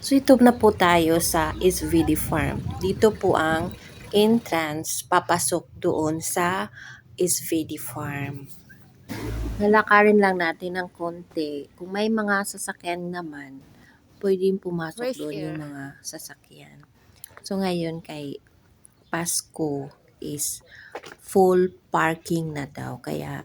So ito na po tayo sa SVD Farm. Dito po ang entrance papasok doon sa SVD Farm. Lalakarin lang natin ng konti. Kung may mga sasakyan naman, pwedeng pumasok doon yung mga sasakyan. So ngayon kay Pasko is full parking na daw. Kaya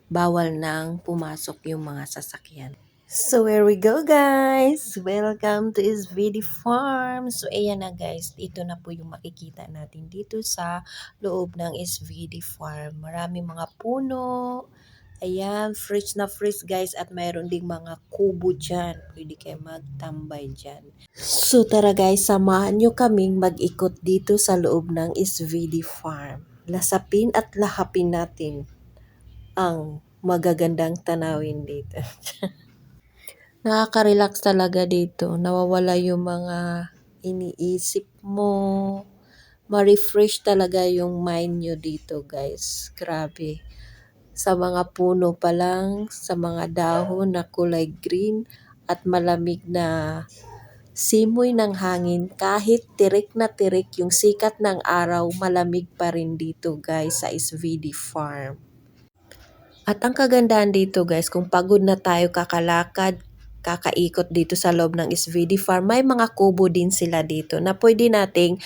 bawal nang pumasok yung mga sasakyan. So here we go guys! Welcome to SVD Farm! So ayan na guys, ito na po yung makikita natin dito sa loob ng SVD Farm. Marami mga puno. Ayan, fresh na fresh guys at mayroon ding mga kubo dyan. Pwede kayo magtambay dyan. So tara guys, samahan nyo kaming mag-ikot dito sa loob ng SVD Farm. Lasapin at lahapin natin ang magagandang tanawin dito. Nakaka-relax talaga dito. Nawawala yung mga iniisip mo. Ma-refresh talaga yung mind nyo dito guys. Grabe. Sa mga puno pa lang, sa mga dahon na kulay green at malamig na simoy ng hangin, kahit tirik na tirik yung sikat ng araw, malamig pa rin dito guys sa SVD Farm. At ang kagandahan dito guys, kung pagod na tayo kakalakad, kakaikot dito sa loob ng SVD Farm, may mga kubo din sila dito na pwede nating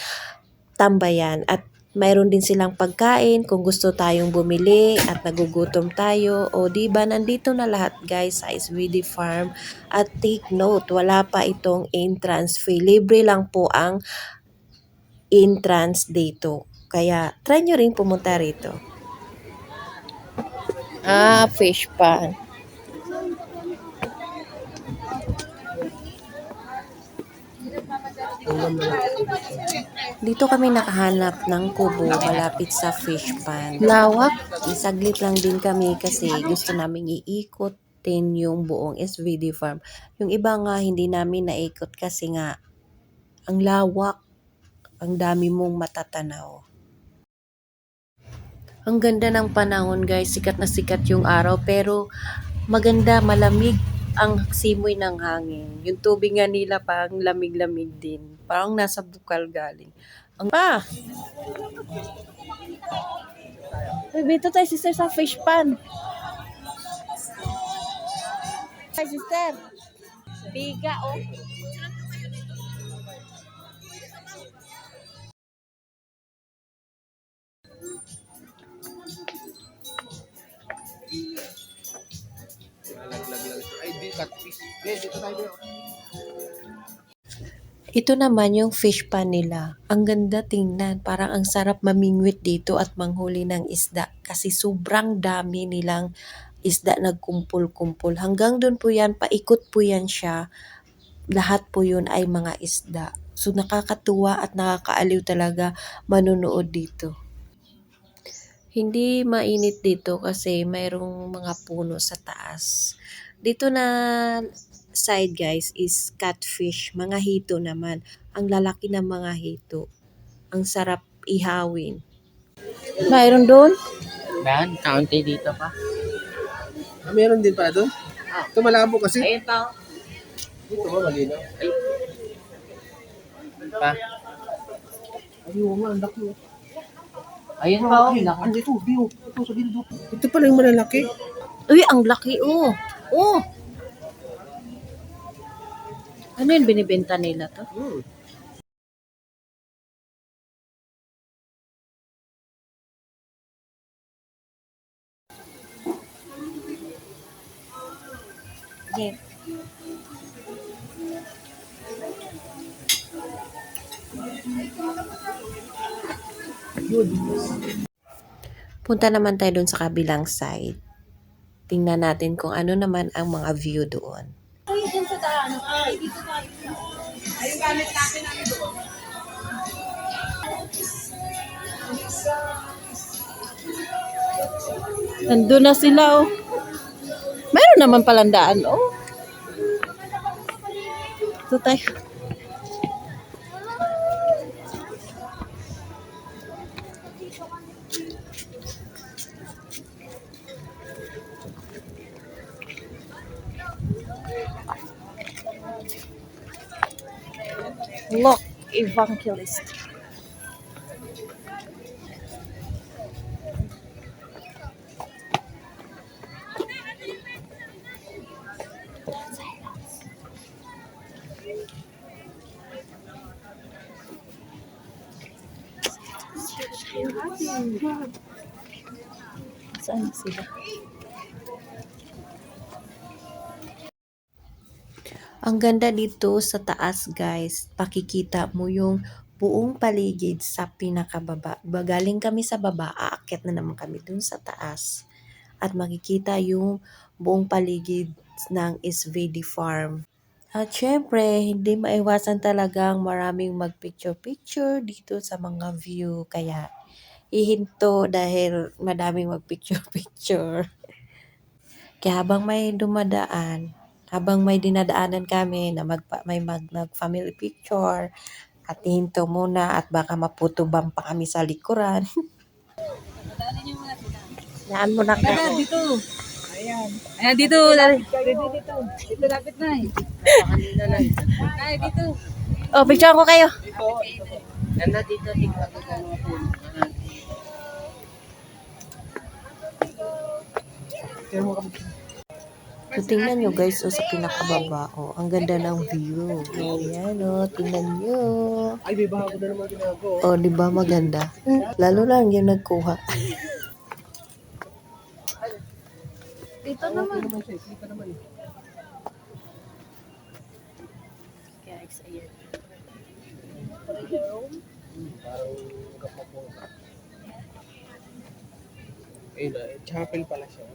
tambayan at mayroon din silang pagkain kung gusto tayong bumili at nagugutom tayo. O diba, nandito na lahat guys sa SVD Farm. At take note, wala pa itong entrance fee. Libre lang po ang entrance dito. Kaya try nyo rin pumunta rito. Fish pan. Dito kami nakahanap ng kubo malapit sa fish pan. Lawak, isaglit lang din kami kasi gusto namin iikot din yung buong SVD Farm. Yung iba nga hindi namin naikot kasi nga ang lawak, ang dami mong matatanaw. Ang ganda ng panahon guys, sikat na sikat yung araw pero maganda, malamig ang simoy ng hangin. Yung tubig nga nila parang lamig-lamig din. Parang nasa bukal galing. Ang dito tayo sister sa fish pan. Hi sister. Biga oh. Ito naman yung fish pan nila. Ang ganda tingnan. Parang ang sarap mamingwit dito at manghuli ng isda. Kasi sobrang dami nilang isda nagkumpul-kumpul. Hanggang doon po yan, paikot po yan siya. Lahat po yun ay mga isda. So nakakatuwa at nakakaaliw talaga manunood dito. Hindi mainit dito kasi mayroong mga puno sa taas. Dito na side guys is catfish, mga hito naman. Ang lalaki ng mga hito. Ang sarap ihawin. Mayroon doon? Dan, kaunti dito pa. Meron din pa doon? Ito malabo kasi. Ayun pa. Dito ba malinaw? Pa. Ayun nga, ang laki. Ayun pa. Oh, laki. Andito, Bio. Ito sa gilid. Ito pala yung malalaki. Uy, ang laki oh. Oh. Ano yun binibenta nila to? Yeah. Punta naman tayo doon sa kabilang side. Tingnan natin kung ano naman ang mga view doon. Nandun na sila oh. Mayroon naman palang daan oh. Ito tayo. Look, Evangelist. Saan sila? Ang ganda dito sa taas, guys. Pakikita mo yung buong paligid sa pinakababa. Galing kami sa baba, aakyat na naman kami dun sa taas. At makikita yung buong paligid ng SVD Farm. At syempre, hindi maiwasan talagang maraming mag-picture-picture dito sa mga view. Kaya ihinto dahil madaming mag-picture-picture. Kaya habang may dinadaanan kami na mag-family picture, at ihinto muna at baka maputubang pa kami sa likuran. Daan mo na ka. Dito. Ayan, dito. Dito. Dito lapit na eh. Kanina lang. Ay, dito. Oh, picture ko kayo. Ganda dito. Tingnan ko kung So, tingnan nyo guys, sa pinakababa, ang ganda ng view. Ayan, tingnan nyo. Ay, may bago na naman ginagawa. Di ba maganda? Lalo lang yung nagkuha. Dito naman. Kita naman eh. Guys, ayan. Ayun na, chapel pala siya.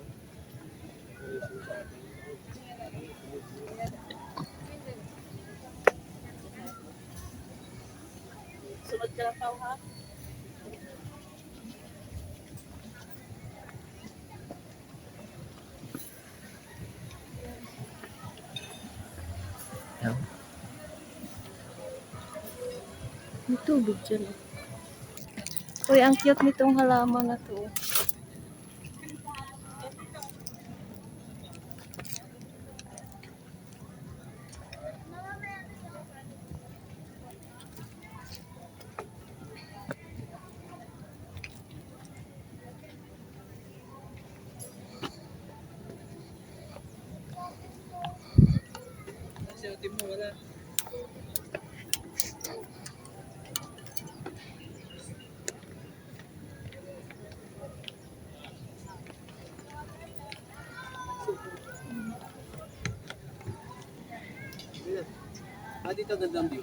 Sunod ka lang tao, ha? May tubig dyan. Uy, ang cute nitong halaman na to. Dito gandang view.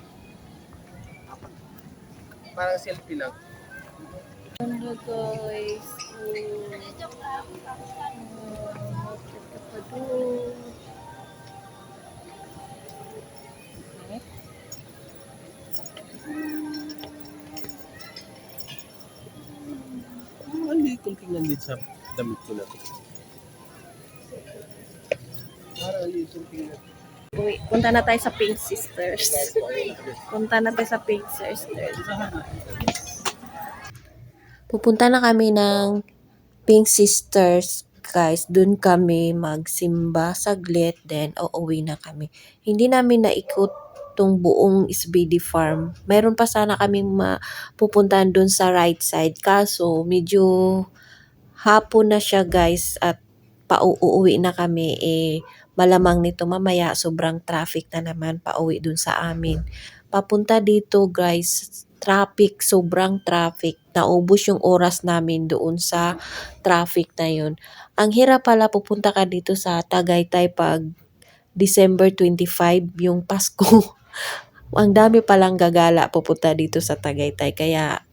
Parang selfie lang. Ano guys? Hindi kong tingnan dito sa damit ko na to. Parang hindi kong tingnan. Uy, punta na tayo sa Pink Sisters. Punta na tayo sa Pink Sisters. Pupunta na kami ng Pink Sisters, guys. Doon kami magsimba saglit, then uuwi na kami. Hindi namin naikot tong buong SBD Farm. Mayroon pa sana kaming mapupuntahan doon sa right side. Kaso, medyo hapon na siya, guys, at pauuwi na kami. Malamang nito mamaya sobrang traffic na naman pauwi dun sa amin. Papunta dito, guys, traffic, sobrang traffic. Naubos yung oras namin doon sa traffic na yun. Ang hirap pala pupunta ka dito sa Tagaytay pag December 25, yung Pasko. Ang dami palang gagala pupunta dito sa Tagaytay. Kaya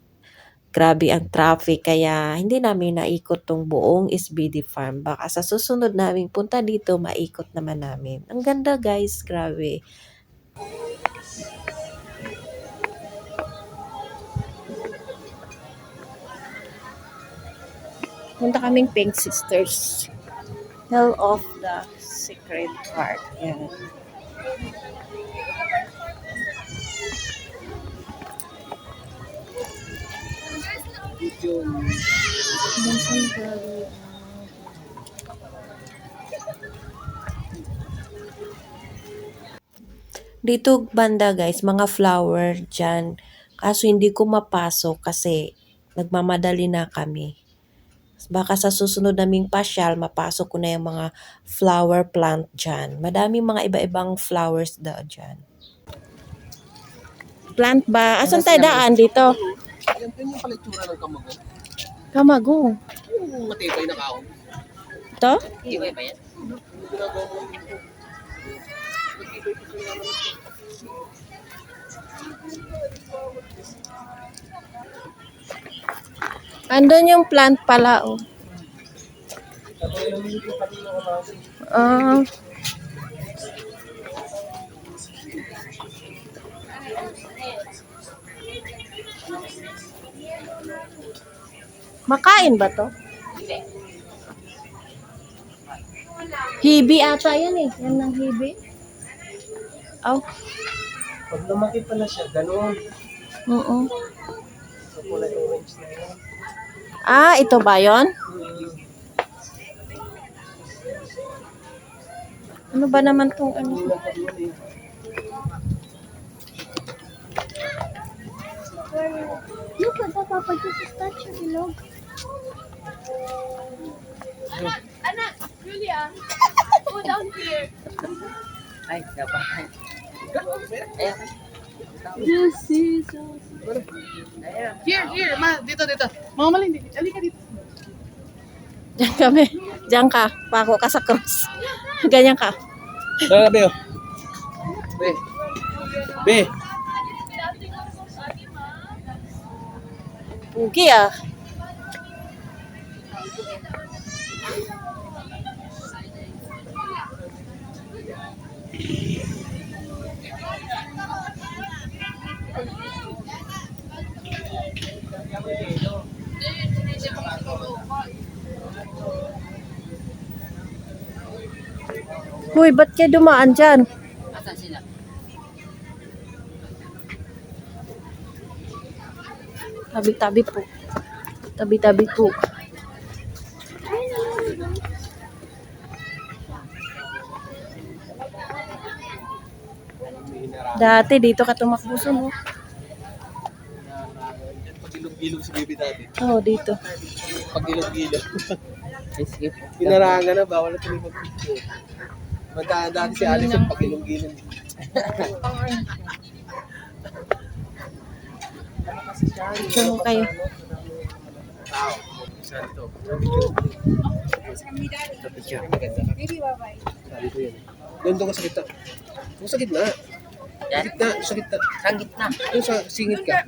grabe ang traffic, kaya hindi namin naikot tong buong SBD Farm. Baka sa susunod naming punta dito, maikot naman namin. Ang ganda guys, grabe. Punta kaming Pink Sisters. Hell of the Sacred Heart. Yan. Dito banda guys, mga flower dyan. Kaso hindi ko mapasok kasi nagmamadali na kami. Baka sa susunod naming pasyal, mapasok ko na yung mga flower plant dyan. Madaming mga iba-ibang flowers dyan. Plant ba? Asan tayo daan dito? Yan, ganyan pala itsura ng kamago. Kamago. Yung matibay na kaon. Ito? Iba ba yan? Ginagawa mo. Andun yung plant pala, oh. Ah. Makain ba to? Hibi ata yan eh. Yan ng hibi. Oh. Pag lumaki pala siya, gano'n. Oo. So, kulay orange na yan. Ah, ito ba yon? Ano ba naman tong ano? Look at the Papa Jesus statue below. Ay, dapat. Ayan. Here, ma, dito. Mga malindi, alika dito. Diyan kami. Diyan ka. Pako ka sa cross. Ganyan ka. Be, oh. Be. Be. Pugi ah. Hoy, ba't kayo dumaan dyan? Asan sila? Tabi-tabi po. Tabi-tabi po. Dati dito ka tumakbuso mo. Pag-ilog-ilog si baby dati. Oo, dito. Pag-ilog-ilog. Ay, sige. Pinarangan na, bawal na tuloy mag-picture. Magkaan dati si Alice ang pag-ilog-ilog. Diyan kayo. Tao. Saan ito? Ito picture. Maganda. Sabi ko yun. Doon ka sa gitna. Doon sa gitna. Yan. Sa gitna. Sa gitna. Doon sa singit ka.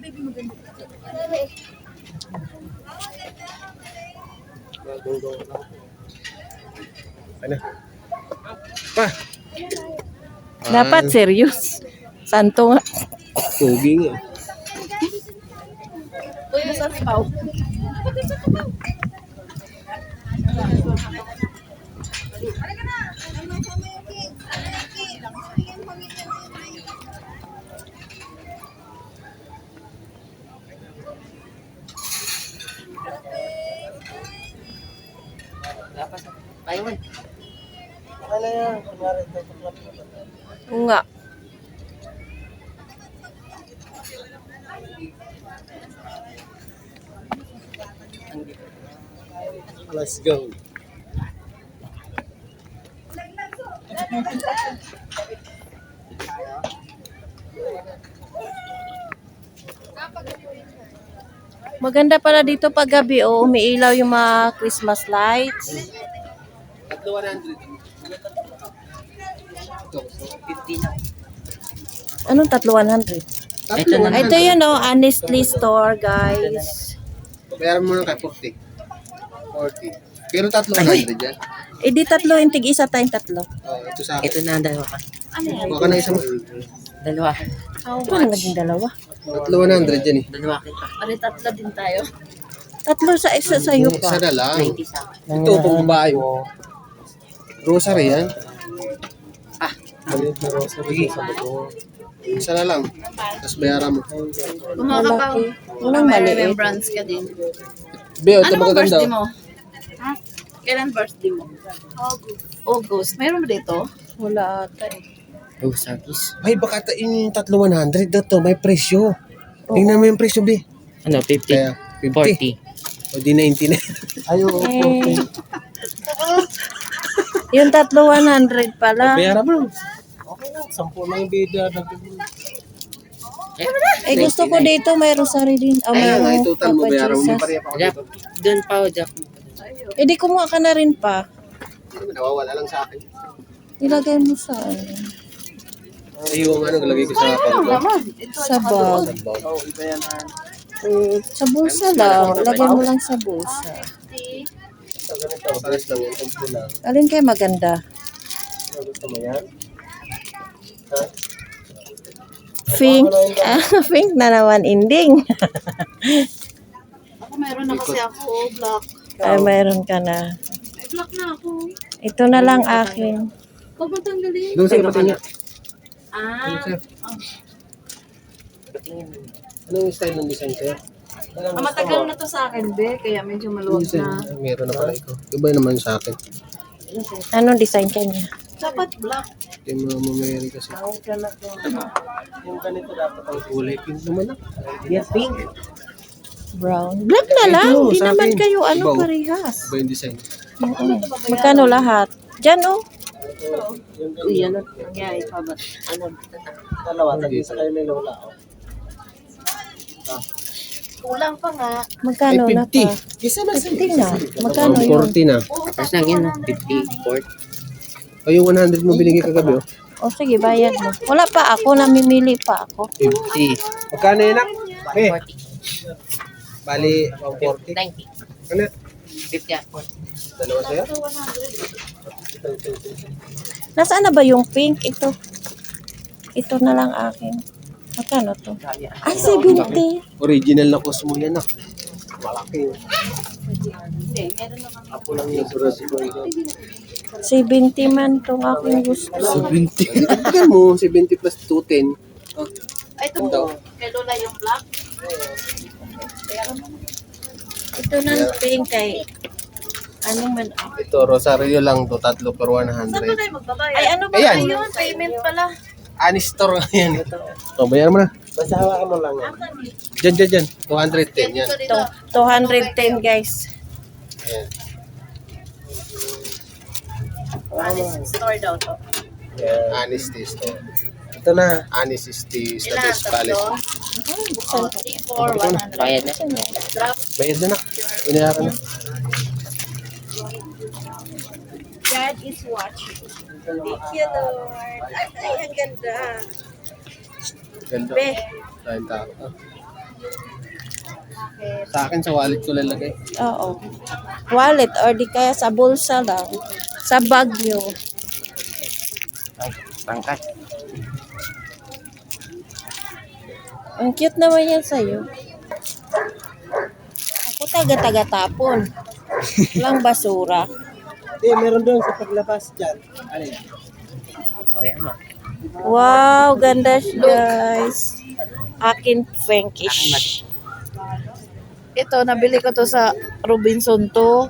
Ano? Pa! Dapat serious. Santo nga. Pogi nga. Uy, nasa pao. Dapat. Taiwan. Ano yan? Kunwari ito. Paklap na ba? Oo nga. Let's go. Maganda pala dito pag gabi, oh. Umiilaw yung mga Christmas lights. 100. 50 na. Anong 100? Ito na. Ito yun, oh. Honestly store, guys. Bayaran mo na kay 40. 40. Pero 300 yan. Eh, di tatlo, yung tig-isa tayong tatlo. Oh, ito sa akin. Ito na ang dalawa ka. Baka na isang Dalawa. Ano naging dalawa? 100 yan eh. Dalawa kita. Ano, tatlo din tayo? Tatlo sa isa sa'yo Isa pa. na lang. 20 sa akin. Ito, pang babae. Rosary yan. Ah. Maliit na rosary. Isa na lang. Tapos bayaran mo. Malaki. Walang maliit. Remembrance ka din. Be, ito Ano bang magaganda. birthday mo? Ha? Kailan birthday mo? August. August. Mayroon ba dito? Wala ata eh. Oh, sagis. Ay, baka yung tatlo 100 na to, may presyo. Tingnan mo yung presyo, Bi. Ano, 50? Kaya, 50. 40. O di 90 na. Ayo, Eh, yung tatlo 100 pala. bayaran mo. Okay lang, 10 lang yung bida. Eh, gusto ko dito may rosary din. Oh, Ayun, may ay total mo, Papa bayaran mo. Jesus. Pareha pa ako Jack, dito. doon pa o, Jack. Eh, di kumuha ka na rin pa. Nawawala lang sa akin. Ilagay mo sa ano. Ay, yung ano, lagay ko sa pagod. Sa bag. Oh, iba yan. Sa bulsa lang. Lagay mo lang sa bulsa. Sa ganito, pares lang yan, 10 lang. Alin kayo maganda? Ano, gusto mo yan? Ha? Pink. Pink na naman ending. Ako meron na kasi ako, black. Ay, mayroon ka na. Ay, black na ako. Ito na lang akin. Huwag mo tanggalin. Doon sa'yo, pati niya. Ah, Anong style ng design sa'yo? matagal na to sa akin, be. Kaya medyo maluwag na. Ay, meron na pala ikaw. Iba naman sa akin. Anong design ka niya? Dapat black. Yung mga mamayari kasi. Yung ganito dapat ang kulay. Pink naman lang. Yes, pink. Brown. Black na lang. Ito, Di sa naman akin. kayo ano Iba, oh. parehas. Iba yung design. Oo. Magkano lahat? Diyan oh. Uy, ano nangyari pa ba? Ano? Dalawa, tagin sa kayo may lola. Kulang pa nga. Magkano na pa? Isa na 50 na. Magkano yun? 40 na. Tapos lang yun, 50, 40. O yung 100 mo binigay kagabi, oh. O sige, bayad mo. Wala pa ako. Namimili pa ako. 50. Magkano yun, nak? Eh, 40. bali, 140. 90. Ano? 50 at 40. Dalawa sa'yo? Nasaan na ba yung pink? Ito. Ito na lang akin. Magkano to? Ay, 70. Original na Cosmo yan, nak. Malaki, oh. Apo lang yung surasi ko. 70 man tong aking gusto. 70. Tignan mo, 70 plus 210. Ay, ito po. Kay Lola yung black. Ito na pink kay ano man. Ito, Rosario lang to, tatlo per 100. Magbabayad. Ay, ano ba Ayan. yun? Payment pala. Anistor yan. O, bayaran mo na. Basta hawakan mo lang. Diyan. 210 yan. Ito, 210 guys. Ayan. Store daw to. Anis taste to. Ito na. Anis is taste. That is palace. 3, 4, 100. Bayad na. Bayad na na. Inayakan na. God is watching. Thank you, Lord. Ay, ang ganda. Ganda. Be. Dahil tao. Sa akin, sa wallet ko lalagay. Oo. Wallet or di kaya sa bulsa lang. Sa bag nyo. Ay, pangkat. Ang cute naman yan sa'yo. Ako taga-taga-tapon. Walang basura. Meron doon sa paglabas dyan. Alin? O, yan mo. Wow, ganda siya, guys. Akin Frankish. Ito, nabili ko to sa Robinson to.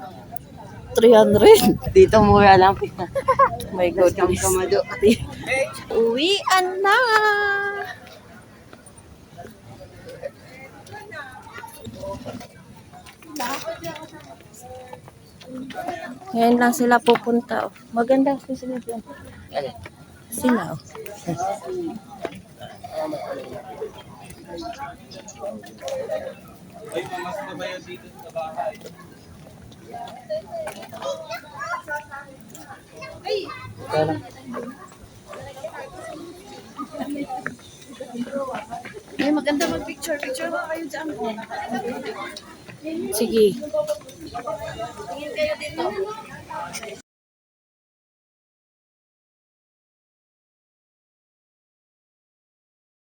300. Dito mura lang. My goodness. Uwian na. Ngayon lang sila pupunta. Oh. Maganda sila dyan. Alin? Sila. Oh. Ay, maganda mag-picture. Picture ba kayo dyan? Sige. Tingin kayo dito.